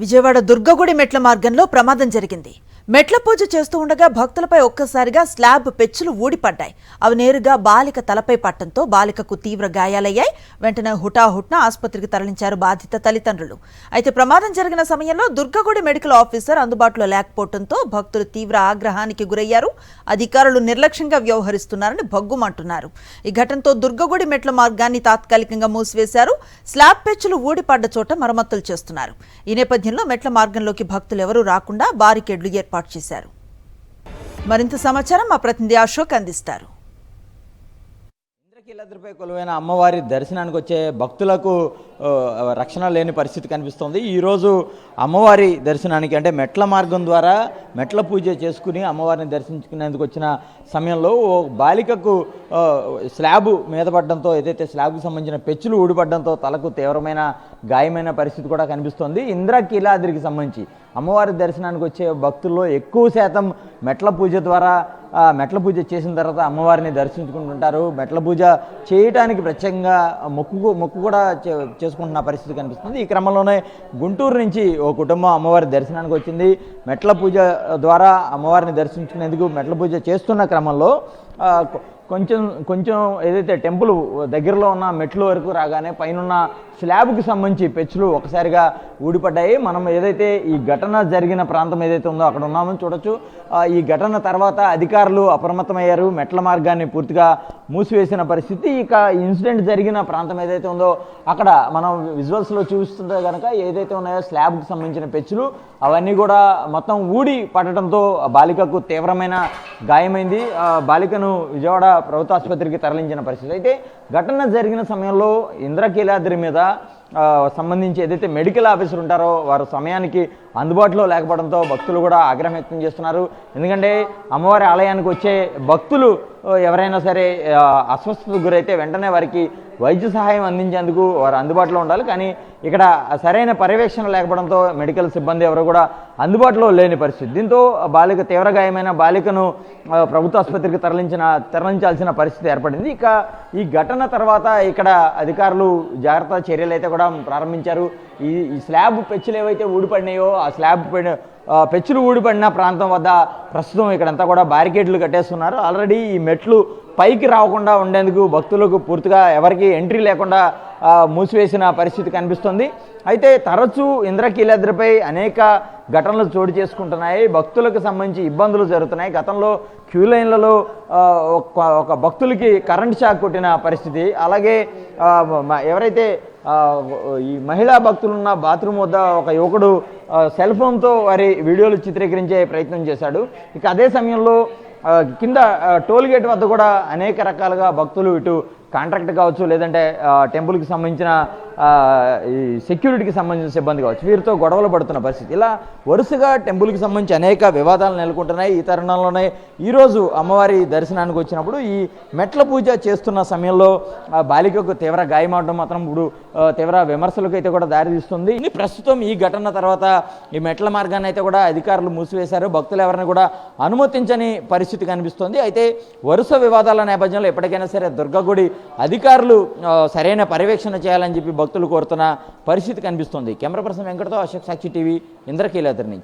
విజయవాడ దుర్గగుడి మెట్ల మార్గంలో ప్రమాదం జరిగింది. మెట్ల పూజ చేస్తూ ఉండగా భక్తులపై ఒక్కసారిగా స్లాబ్ పెచ్చులు ఊడిపడ్డాయి. అవి నేరుగా బాలిక తలపై పట్టడంతో బాలికకు తీవ్ర గాయాలయ్యాయి. వెంటనే హుటాహుట్న ఆసుపత్రికి తరలించారు బాధిత తల్లిదండ్రులు. అయితే ప్రమాదం జరిగిన సమయంలో దుర్గగుడి మెడికల్ ఆఫీసర్ అందుబాటులో లేకపోవడంతో భక్తులు తీవ్ర ఆగ్రహానికి గురయ్యారు. అధికారులు నిర్లక్ష్యంగా వ్యవహరిస్తున్నారని భగ్గుమంటున్నారు. ఈ ఘటనతో దుర్గగుడి మెట్ల మార్గాన్ని తాత్కాలికంగా మూసివేశారు. స్లాబ్ పెచ్చులు ఊడిపడ్డ చోట మరమ్మతులు చేస్తున్నారు. ఈ నేపథ్యంలో మెట్ల మార్గంలోకి భక్తులు ఎవరూ రాకుండా బారికేడ్లు ఏర్పాటు చేశారు. మరింత సమాచారం మా ప్రతినిధి అశోక్ అందిస్తారు. ఇంద్రకీలాద్రిపై కొలువైన అమ్మవారి దర్శనానికి వచ్చే భక్తులకు రక్షణ లేని పరిస్థితి కనిపిస్తోంది. ఈరోజు అమ్మవారి దర్శనానికి అంటే మెట్ల మార్గం ద్వారా మెట్ల పూజ చేసుకుని అమ్మవారిని దర్శించుకునేందుకు వచ్చిన సమయంలో ఓ బాలికకు స్లాబ్ మీద పడడంతో, ఏదైతే స్లాబ్కి సంబంధించిన పెచ్చులు ఊడిపడడంతో తలకు తీవ్రమైన గాయమైన పరిస్థితి కూడా కనిపిస్తోంది. ఇంద్రకీలాద్రికి సంబంధించి అమ్మవారి దర్శనానికి వచ్చే భక్తుల్లో ఎక్కువ శాతం మెట్ల పూజ ద్వారా మెట్ల పూజ చేసిన తర్వాత అమ్మవారిని దర్శించుకుంటుంటారు. మెట్ల పూజ చేయడానికి ప్రత్యేకంగా మొక్కు కూడా చేసుకుంటున్న పరిస్థితి కనిపిస్తుంది. ఈ క్రమంలోనే గుంటూరు నుంచి ఓ కుటుంబం అమ్మవారి దర్శనానికి వచ్చింది. మెట్ల పూజ ద్వారా అమ్మవారిని దర్శించుకునేందుకు మెట్ల పూజ చేస్తున్న క్రమంలో కొంచెం ఏదైతే టెంపుల్ దగ్గరలో ఉన్న మెట్లు వరకు రాగానే పైన స్లాబ్కి సంబంధించి పెచ్చులు ఒకసారిగా ఊడిపడ్డాయి. మనం ఏదైతే ఈ ఘటన జరిగిన ప్రాంతం ఏదైతే ఉందో అక్కడ ఉన్నామని చూడొచ్చు. ఈ ఘటన తర్వాత అధికారులు అప్రమత్తమయ్యారు. మెట్ల మార్గాన్ని పూర్తిగా మూసివేసిన పరిస్థితి. ఇక ఇన్సిడెంట్ జరిగిన ప్రాంతం ఏదైతే ఉందో అక్కడ మనం విజువల్స్లో చూస్తుంటే కనుక ఏదైతే ఉన్నాయో స్లాబ్కి సంబంధించిన పెచ్చులు అవన్నీ కూడా మొత్తం ఊడి పడటంతో బాలికకు తీవ్రమైన గాయమైంది. బాలికను విజయవాడ ప్రభుత్వ ఆసుపత్రికి తరలించిన పరిస్థితి. అయితే ఘటన జరిగిన సమయంలో ఇంద్రకీలాద్రి మీద సంబంధించి ఏదైతే మెడికల్ ఆఫీసర్ ఉంటారో వారు సమయానికి అందుబాటులో లేకపోవడంతో భక్తులు కూడా ఆగ్రహం వ్యక్తం చేస్తున్నారు. ఎందుకంటే అమ్మవారి ఆలయానికి వచ్చే భక్తులు ఎవరైనా సరే అస్వస్థతకు గురైతే వెంటనే వారికి వైద్య సహాయం అందించేందుకు వారు అందుబాటులో ఉండాలి. కానీ ఇక్కడ సరైన పర్యవేక్షణ లేకపోవడంతో మెడికల్ సిబ్బంది ఎవరు కూడా అందుబాటులో లేని పరిస్థితి. దీంతో బాలిక తీవ్ర గాయమైన బాలికను ప్రభుత్వ ఆసుపత్రికి తరలించాల్సిన పరిస్థితి ఏర్పడింది. ఇక ఈ ఘటన తర్వాత ఇక్కడ అధికారులు జాగ్రత్త చర్యలు అయితే కూడా ప్రారంభించారు. ఈ స్లాబ్ పెచ్చులు ఏవైతే ఊడిపడినాయో ఆ స్లాబ్ పెచ్చులు ఊడిపడిన ప్రాంతం వద్ద ప్రస్తుతం ఇక్కడంతా కూడా బ్యారికేడ్లు కట్టేస్తున్నారు. ఆల్రెడీ ఈ మెట్లు పైకి రాకుండా ఉండేందుకు భక్తులకు పూర్తిగా ఎవరికి ఎంట్రీ లేకుండా మూసివేసిన పరిస్థితి కనిపిస్తుంది. అయితే తరచూ ఇంద్రకీలాద్రిపై అనేక ఘటనలు చోటు చేసుకుంటున్నాయి. భక్తులకు సంబంధించి ఇబ్బందులు జరుగుతున్నాయి. గతంలో క్యూ లైన్లలో ఒక భక్తులకి కరెంట్ షాక్ కొట్టిన పరిస్థితి. అలాగే ఎవరైతే ఈ మహిళా భక్తులున్న బాత్రూమ్ వద్ద ఒక యువకుడు సెల్ ఫోన్తో వారి వీడియోలు చిత్రీకరించే ప్రయత్నం చేశాడు. ఇక అదే సమయంలో కింద టోల్ గేట్ వద్ద కూడా అనేక రకాలుగా భక్తులు ఇటు కాంట్రాక్ట్ కావచ్చు, లేదంటే టెంపుల్కి సంబంధించిన ఈ సెక్యూరిటీకి సంబంధించిన సిబ్బంది కావచ్చు, వీరితో గొడవలు పడుతున్న పరిస్థితి. ఇలా వరుసగా టెంపుల్కి సంబంధించి అనేక వివాదాలు నెలకొంటున్నాయి. ఈ తరుణంలోనే ఈరోజు అమ్మవారి దర్శనానికి వచ్చినప్పుడు ఈ మెట్ల పూజ చేస్తున్న సమయంలో బాలికకు తీవ్ర గాయమవడం మాత్రం ఇప్పుడు తీవ్ర విమర్శలకు అయితే కూడా దారితీస్తుంది. ప్రస్తుతం ఈ ఘటన తర్వాత ఈ మెట్ల మార్గాన్ని అయితే కూడా అధికారులు మూసివేశారు. భక్తులు ఎవరిని కూడా అనుమతించని పరిస్థితి కనిపిస్తోంది. అయితే వరుస వివాదాల నేపథ్యంలో ఎప్పటికైనా సరే దుర్గగుడి అధికారులు సరైన పర్యవేక్షణ చేయాలని చెప్పి భక్తులు కోరుతున్న పరిస్థితి కనిపిస్తోంది. కెమెరా పర్సన్ వెంకటతో అశోక్, సాక్షి టీవీ, ఇంద్రకీలాద్రి నుంచి.